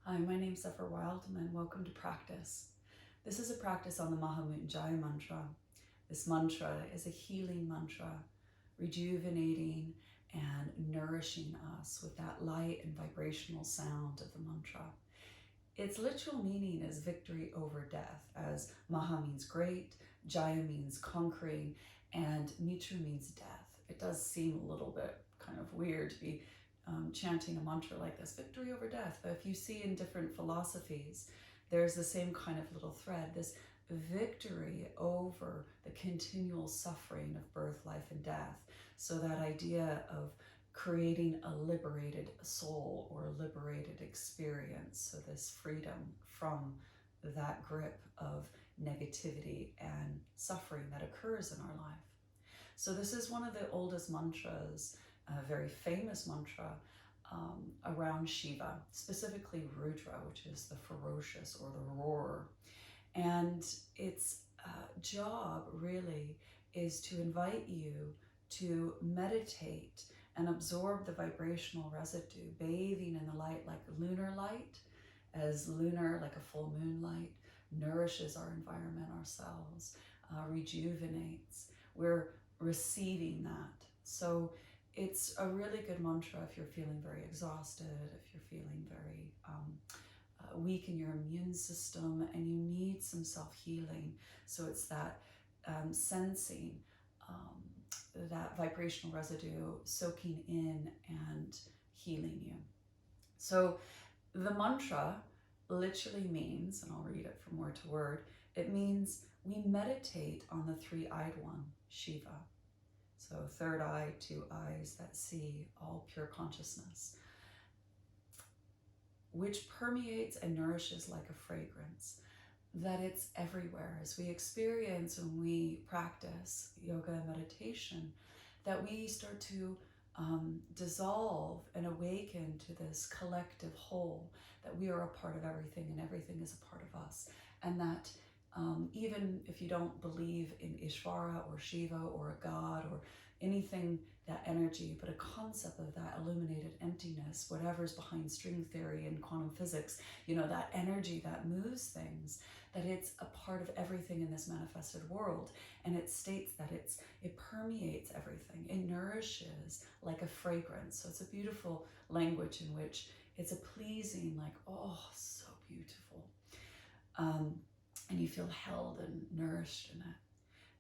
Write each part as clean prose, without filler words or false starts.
Hi, my name's Zephyr Wildman. Welcome to practice. This is a practice on the Maha Mrityunjaya mantra. This mantra is a healing mantra, rejuvenating and nourishing us with that light and vibrational sound of the mantra. Its literal meaning is victory over death, as Maha means great, Jaya means conquering, and Mitra means death. It does seem a little bit kind of weird to be chanting a mantra like this, victory over death. But if you see in different philosophies, there's the same kind of little thread, this victory over the continual suffering of birth, life, and death. So that idea of creating a liberated soul or a liberated experience. So this freedom from that grip of negativity and suffering that occurs in our life. So this is one of the oldest mantras, a very famous mantra around Shiva, specifically Rudra, which is the ferocious or the roarer. And its job really is to invite you to meditate and absorb the vibrational residue, bathing in the light like lunar light, as lunar, like a full moon light, nourishes our environment, ourselves, rejuvenates. We're receiving that. So it's a really good mantra if you're feeling very exhausted, if you're feeling very weak in your immune system and you need some self-healing. So it's that sensing that vibrational residue soaking in and healing you. So the mantra literally means, and I'll read it from word to word, it means we meditate on the three-eyed one, Shiva. So third eye, two eyes that see all pure consciousness, which permeates and nourishes like a fragrance, that it's everywhere. As we experience when we practice yoga and meditation, that we start to dissolve and awaken to this collective whole, that we are a part of everything and everything is a part of us. And that even if you don't believe in Ishvara or Shiva or a god or anything, that energy, but a concept of that illuminated emptiness, whatever's behind string theory and quantum physics, you know, that energy that moves things, that it's a part of everything in this manifested world. And it states that it permeates everything. It nourishes like a fragrance. So it's a beautiful language in which it's a pleasing, like, oh, so beautiful. And you feel held and nourished in it.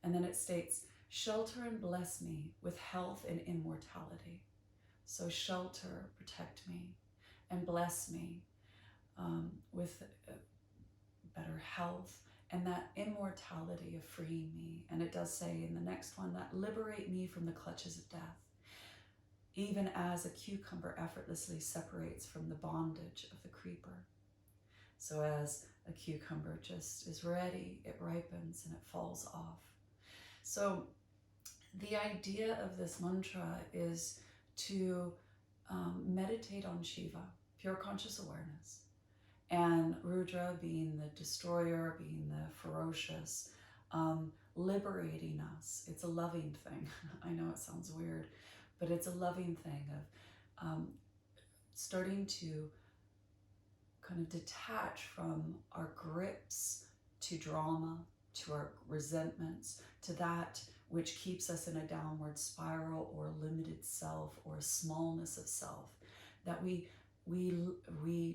And then it states, shelter and bless me with health and immortality. So shelter, protect me, and bless me with better health and that immortality of freeing me. And it does say in the next one that liberate me from the clutches of death, even as a cucumber effortlessly separates from the bondage of the creeper. So as a cucumber just is ready, it ripens and it falls off. So the idea of this mantra is to meditate on Shiva, pure conscious awareness, and Rudra being the destroyer, being the ferocious, liberating us. It's a loving thing. I know it sounds weird, but it's a loving thing of starting to kind of detach from our grips to drama, to our resentments, to that which keeps us in a downward spiral or limited self or a smallness of self, that we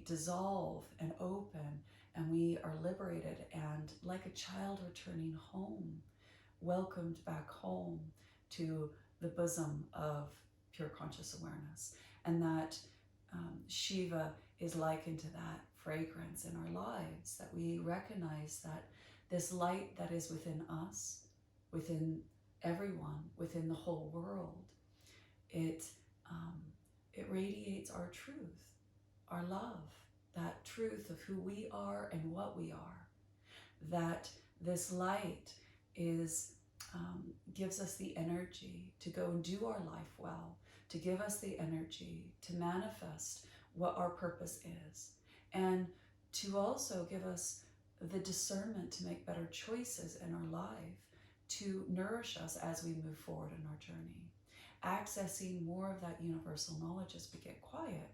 dissolve and open and we are liberated and like a child returning home, welcomed back home to the bosom of pure conscious awareness. And that Shiva is likened to that fragrance in our lives, that we recognize that this light that is within us, within everyone, within the whole world, it radiates our truth, our love, that truth of who we are and what we are. That this light is gives us the energy to go and do our life well, to give us the energy to manifest what our purpose is, and to also give us the discernment to make better choices in our life, to nourish us as we move forward in our journey, accessing more of that universal knowledge as we get quiet,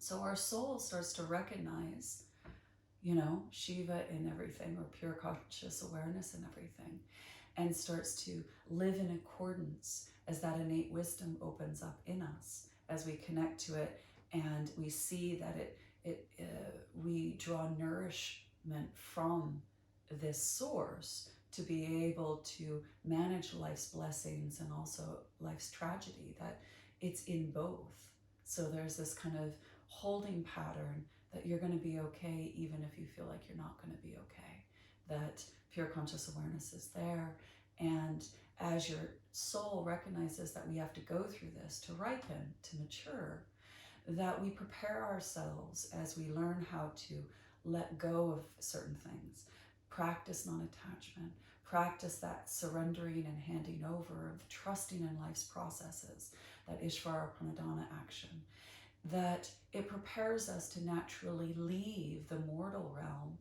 So our soul starts to recognize, Shiva in everything, or pure conscious awareness in everything, and starts to live in accordance as that innate wisdom opens up in us, as we connect to it, and we see that we draw nourishment from this source to be able to manage life's blessings and also life's tragedy, that it's in both. So there's this kind of holding pattern that you're going to be okay even if you feel like you're not going to be okay, that pure conscious awareness is there. And as your soul recognizes that we have to go through this to ripen, to mature, that we prepare ourselves as we learn how to let go of certain things, practice non-attachment, practice that surrendering and handing over, of trusting in life's processes, that Ishvara Pranadhana action, that it prepares us to naturally leave the mortal realm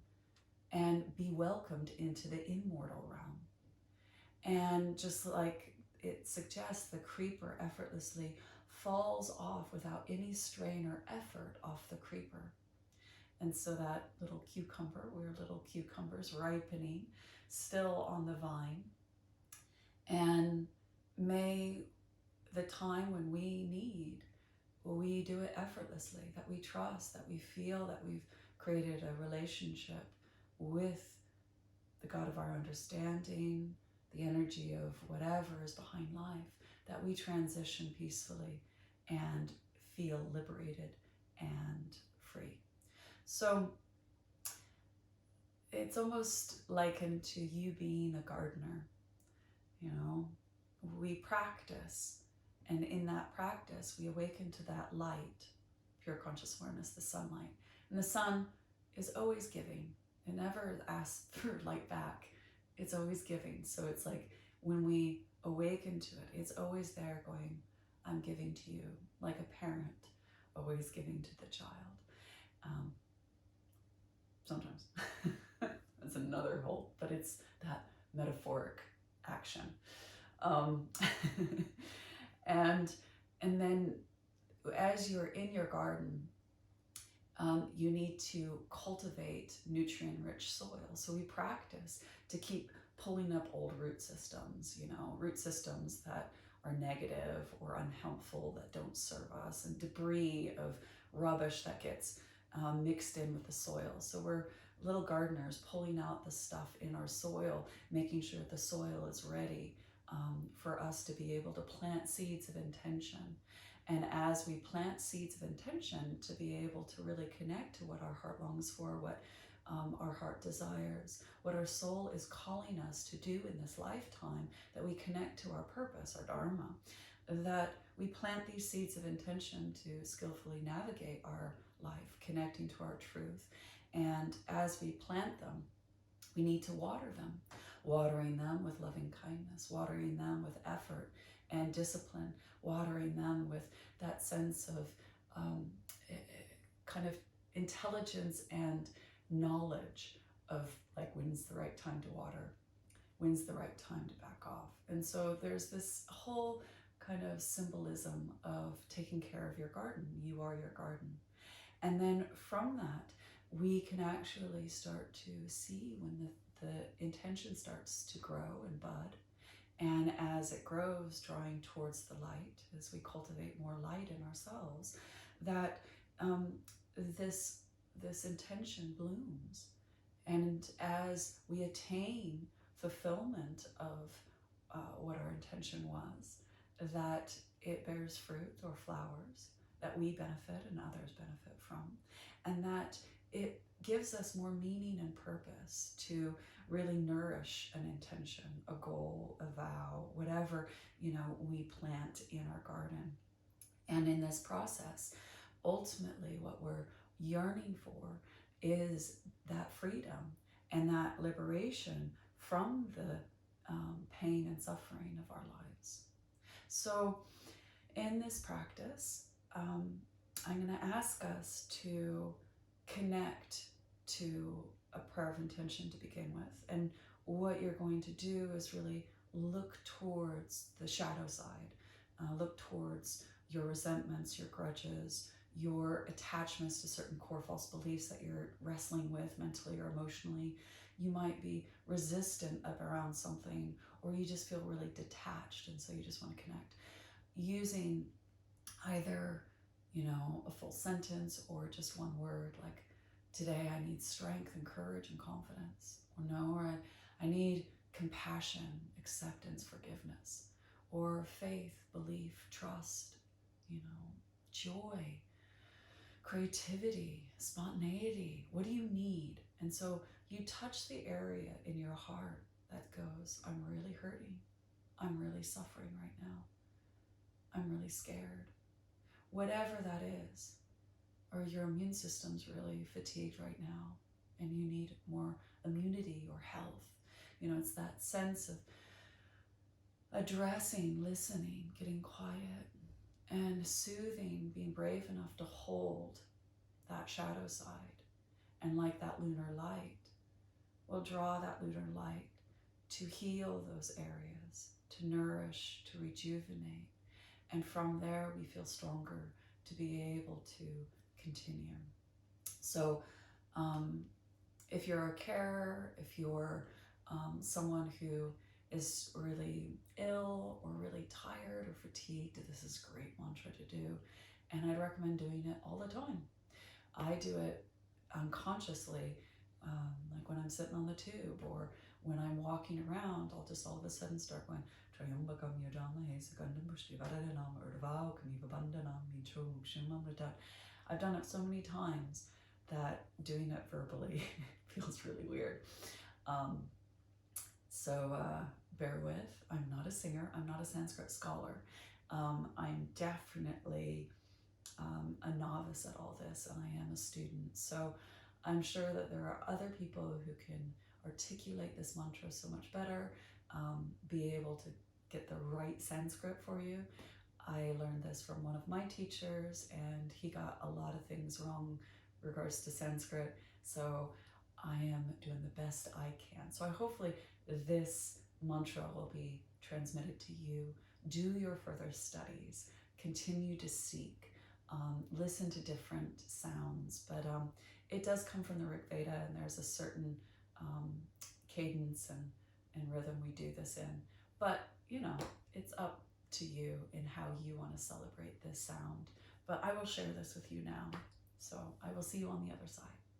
and be welcomed into the immortal realm. And just like it suggests, the creeper effortlessly falls off without any strain or effort off the creeper. And so that little cucumber, we're little cucumbers ripening still on the vine. And may the time when we need, we do it effortlessly, that we trust, that we feel that we've created a relationship with the God of our understanding, the energy of whatever is behind life, that we transition peacefully and feel liberated and free. So it's almost likened to you being a gardener. We practice, and in that practice we awaken to that light, pure conscious awareness, the sunlight. And the sun is always giving. It never asks for light back. It's always giving. So it's like when we awaken to it, it's always there going, I'm giving to you, like a parent always giving to the child. Sometimes. That's another whole, but it's that metaphoric action. And then as you're in your garden, you need to cultivate nutrient-rich soil. So we practice to keep pulling up old root systems, root systems that are negative or unhelpful, that don't serve us, and debris of rubbish that gets mixed in with the soil. So we're little gardeners pulling out the stuff in our soil, making sure the soil is ready for us to be able to plant seeds of intention. And as we plant seeds of intention, to be able to really connect to what our heart longs for, what our heart desires, what our soul is calling us to do in this lifetime, that we connect to our purpose, our dharma, that we plant these seeds of intention to skillfully navigate our life, connecting to our truth. And as we plant them, we need to water them, watering them with loving kindness, watering them with effort and discipline, watering them with that sense of kind of intelligence and knowledge of, like, when's the right time to water, when's the right time to back off. And so there's this whole kind of symbolism of taking care of your garden. You are your garden. And then from that, we can actually start to see when the intention starts to grow and bud. And as it grows, drawing towards the light, as we cultivate more light in ourselves, that this intention blooms. And as we attain fulfillment of what our intention was, that it bears fruit or flowers that we benefit and others benefit from, and that it gives us more meaning and purpose to really nourish an intention, a goal, a vow, whatever, we plant in our garden. And in this process, ultimately what we're yearning for is that freedom and that liberation from the pain and suffering of our lives. So in this practice, I'm going to ask us to connect to a prayer of intention to begin with. And what you're going to do is really look towards the shadow side, look towards your resentments, your grudges, your attachments to certain core false beliefs that you're wrestling with mentally or emotionally. You might be resistant around something, or you just feel really detached, and so you just want to connect. Using either, a full sentence or just one word, like, today I need strength and courage and confidence, or I need compassion, acceptance, forgiveness, or faith, belief, trust, joy, creativity, spontaneity. What do you need? And so you touch the area in your heart that goes, I'm really hurting. I'm really suffering right now. I'm really scared. Whatever that is, or your immune system's really fatigued right now and you need more immunity or health. It's that sense of addressing, listening, getting quiet, and soothing, being brave enough to hold that shadow side. And like that lunar light, we'll draw that lunar light to heal those areas, to nourish, to rejuvenate. And from there, we feel stronger to be able to continue. So if you're a carer, if you're someone who is really ill or really tired or fatigued, this is a great mantra to do. And I'd recommend doing it all the time. I do it unconsciously, like when I'm sitting on the tube or when I'm walking around. I'll just all of a sudden start going, I've done it so many times that doing it verbally feels really weird. So bear with. I'm not a singer. I'm not a Sanskrit scholar. I'm definitely a novice at all this, and I am a student. So I'm sure that there are other people who can articulate this mantra so much better, be able to get the right Sanskrit for you. I learned this from one of my teachers, and he got a lot of things wrong in regards to Sanskrit. So I am doing the best I can. So hopefully this mantra will be transmitted to you. Do your further studies. Continue to seek. Listen to different sounds. But it does come from the Rig Veda, and there's a certain cadence and rhythm we do this in. But, it's up to you in how you want to celebrate this sound. But I will share this with you now. So I will see you on the other side.